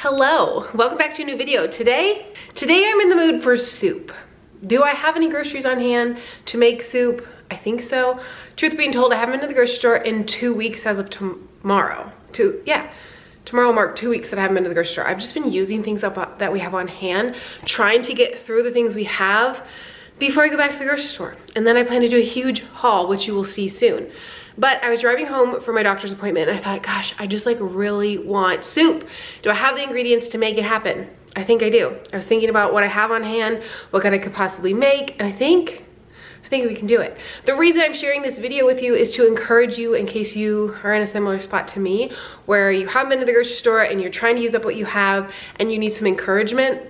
Hello, welcome back to a new video. Today I'm in the mood for soup. Do I have any groceries on hand to make soup? I think so. Truth being told, I haven't been to the grocery store in 2 weeks as of tomorrow. Tomorrow will mark 2 weeks that I haven't been to the grocery store. I've just been using things up that we have on hand, trying to get through the things we have before I go back to the grocery store. And then I plan to do a huge haul, which you will see soon. But I was driving home from my doctor's appointment and I thought, gosh, I just like really want soup. Do I have the ingredients to make it happen? I think I do. I was thinking about what I have on hand, what I could possibly make, and I think we can do it. The reason I'm sharing this video with you is to encourage you in case you are in a similar spot to me, where you haven't been to the grocery store and you're trying to use up what you have and you need some encouragement.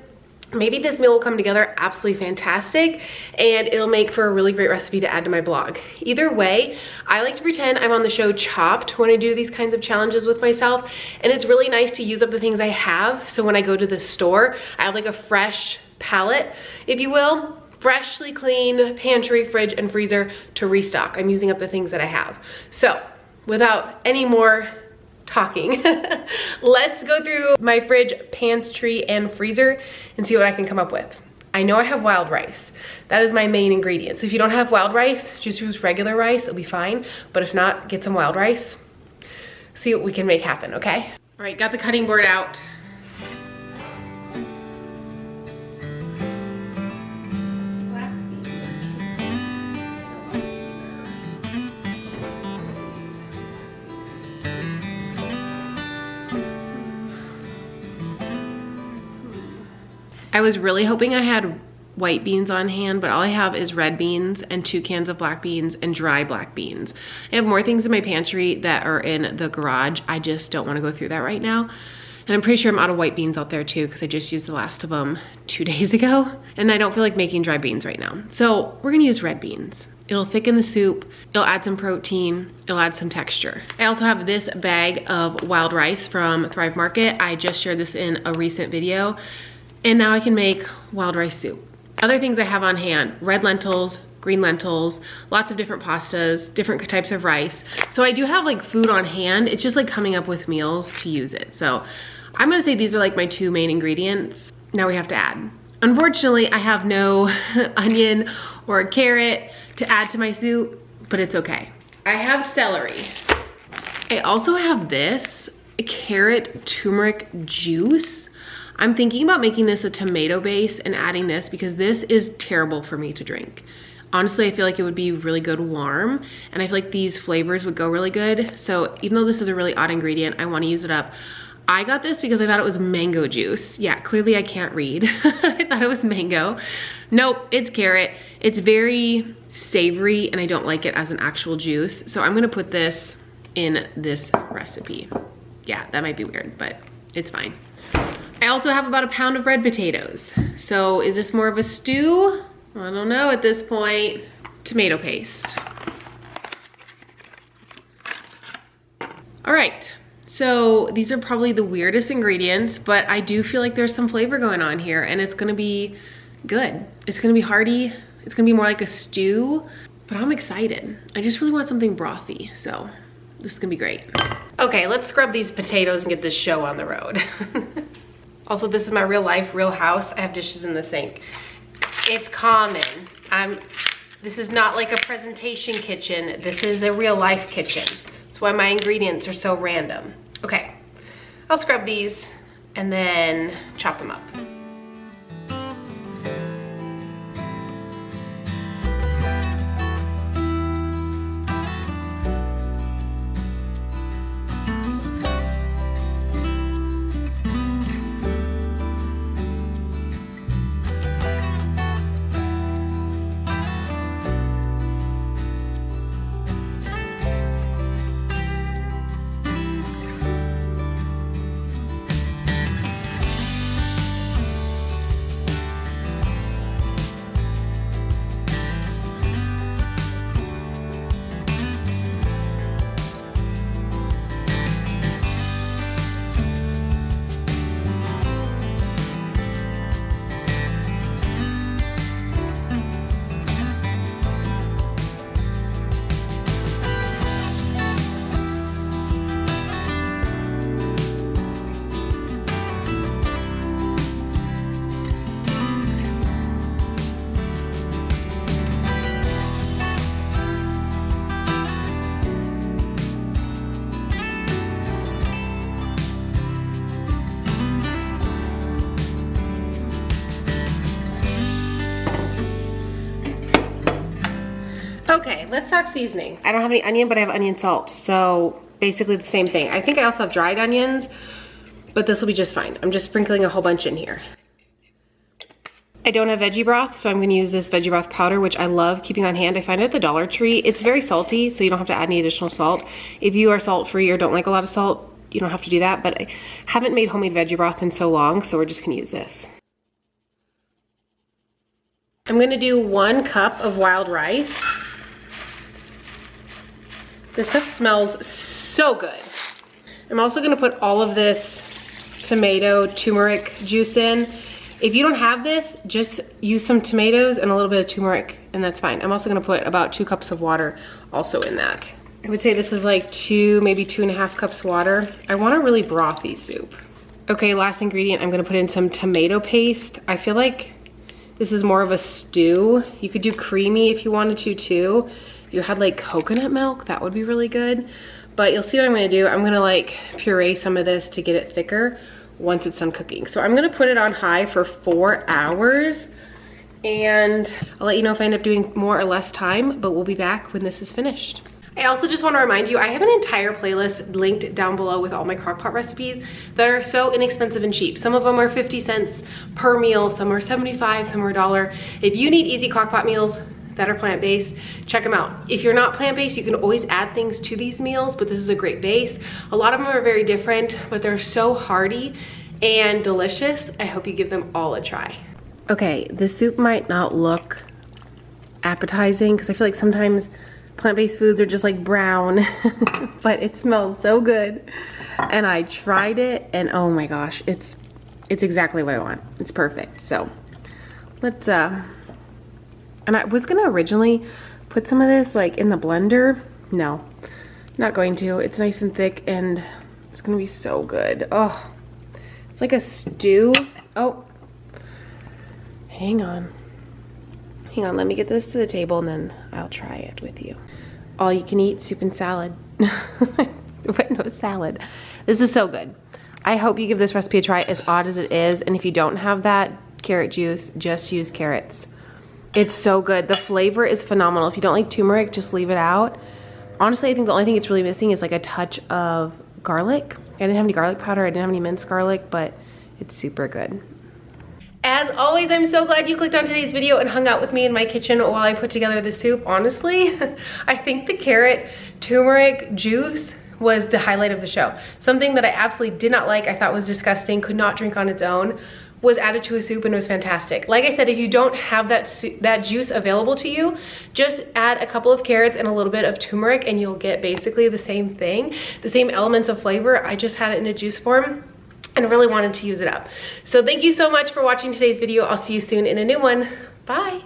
Maybe this meal will come together absolutely fantastic and it'll make for a really great recipe to add to my blog. Either way, I like to pretend I'm on the show Chopped when I do these kinds of challenges with myself, and it's really nice to use up the things I have. So when I go to the store, I have like a fresh palette, if you will, freshly clean pantry, fridge, and freezer to restock. I'm using up the things that I have. So without any more talking, let's go through my fridge, pantry, and freezer and see what I can come up with. I know I have wild rice. That is my main ingredient. So if you don't have wild rice, just use regular rice, it'll be fine. But if not, get some wild rice. See what we can make happen, okay? All right, got the cutting board out. I was really hoping I had white beans on hand, but all I have is red beans and 2 cans of black beans and dry black beans. I have more things in my pantry that are in the garage. I just don't want to go through that right now. And I'm pretty sure I'm out of white beans out there too, because I just used the last of them 2 days ago. And I don't feel like making dry beans right now. So we're gonna use red beans. It'll thicken the soup, it'll add some protein, it'll add some texture. I also have this bag of wild rice from Thrive Market. I just shared this in a recent video. And now I can make wild rice soup. Other things I have on hand, red lentils, green lentils, lots of different pastas, different types of rice. So I do have like food on hand. It's just like coming up with meals to use it. So I'm gonna say these are like my 2 main ingredients. Now we have to add. Unfortunately, I have no onion or carrot to add to my soup, but it's okay. I have celery. I also have this carrot turmeric juice. I'm thinking about making this a tomato base and adding this because this is terrible for me to drink. Honestly, I feel like it would be really good warm, and I feel like these flavors would go really good. So even though this is a really odd ingredient, I want to use it up. I got this because I thought it was mango juice. Yeah, clearly I can't read. I thought it was mango. Nope, it's carrot. It's very savory and I don't like it as an actual juice. So I'm gonna put this in this recipe. Yeah, that might be weird, but it's fine. I also have about a pound of red potatoes. So is this more of a stew? I don't know at this point. Tomato paste. All right, so these are probably the weirdest ingredients, but I do feel like there's some flavor going on here and it's gonna be good. It's gonna be hearty. It's gonna be more like a stew, but I'm excited. I just really want something brothy, so this is gonna be great. Okay, let's scrub these potatoes and get this show on the road. Also, this is my real life, real house. I have dishes in the sink. It's common. This is not like a presentation kitchen. This is a real life kitchen. That's why my ingredients are so random. Okay, I'll scrub these and then chop them up. Okay, let's talk seasoning. I don't have any onion, but I have onion salt. So basically the same thing. I think I also have dried onions, but this will be just fine. I'm just sprinkling a whole bunch in here. I don't have veggie broth, so I'm gonna use this veggie broth powder, which I love keeping on hand. I find it at the Dollar Tree. It's very salty, so you don't have to add any additional salt. If you are salt-free or don't like a lot of salt, you don't have to do that, but I haven't made homemade veggie broth in so long, so we're just gonna use this. I'm gonna do 1 cup of wild rice. This stuff smells so good. I'm also gonna put all of this tomato turmeric juice in. If you don't have this, just use some tomatoes and a little bit of turmeric, and that's fine. I'm also gonna put about 2 cups of water also in that. I would say this is like 2, maybe 2.5 cups water. I want a really brothy soup. Okay, last ingredient, I'm gonna put in some tomato paste. I feel like this is more of a stew. You could do creamy if you wanted to too. If you had like coconut milk, that would be really good. But you'll see what I'm gonna do. I'm gonna like puree some of this to get it thicker once it's done cooking. So I'm gonna put it on high for 4 hours, and I'll let you know if I end up doing more or less time, but we'll be back when this is finished. I also just want to remind you, I have an entire playlist linked down below with all my Crockpot recipes that are so inexpensive and cheap. Some of them are 50 cents per meal, some are 75, some are $1. If you need easy Crockpot meals that are plant-based, check them out. If you're not plant-based, you can always add things to these meals, but this is a great base. A lot of them are very different, but they're so hearty and delicious. I hope you give them all a try. Okay, this soup might not look appetizing because I feel like sometimes plant-based foods are just like brown, but it smells so good. And I tried it and oh my gosh, it's exactly what I want. It's perfect. So let's, and I was gonna originally put some of this like in the blender. No, not going to. It's nice and thick and it's gonna be so good. Oh, it's like a stew. Oh, hang on. Hang on, let me get this to the table and then I'll try it with you. All you can eat soup and salad. But no salad. This is so good. I hope you give this recipe a try, as odd as it is. And if you don't have that carrot juice, just use carrots. It's so good. The flavor is phenomenal. If you don't like turmeric, just leave it out. Honestly, I think the only thing it's really missing is like a touch of garlic. I didn't have any garlic powder. I didn't have any minced garlic, but it's super good. As always, I'm so glad you clicked on today's video and hung out with me in my kitchen while I put together the soup. Honestly, I think the carrot turmeric juice was the highlight of the show. Something that I absolutely did not like, I thought was disgusting, could not drink on its own, was added to a soup and it was fantastic. Like I said, if you don't have that juice available to you, just add a couple of carrots and a little bit of turmeric and you'll get basically the same thing, the same elements of flavor. I just had it in a juice form and really wanted to use it up. So thank you so much for watching today's video. I'll see you soon in a new one. Bye.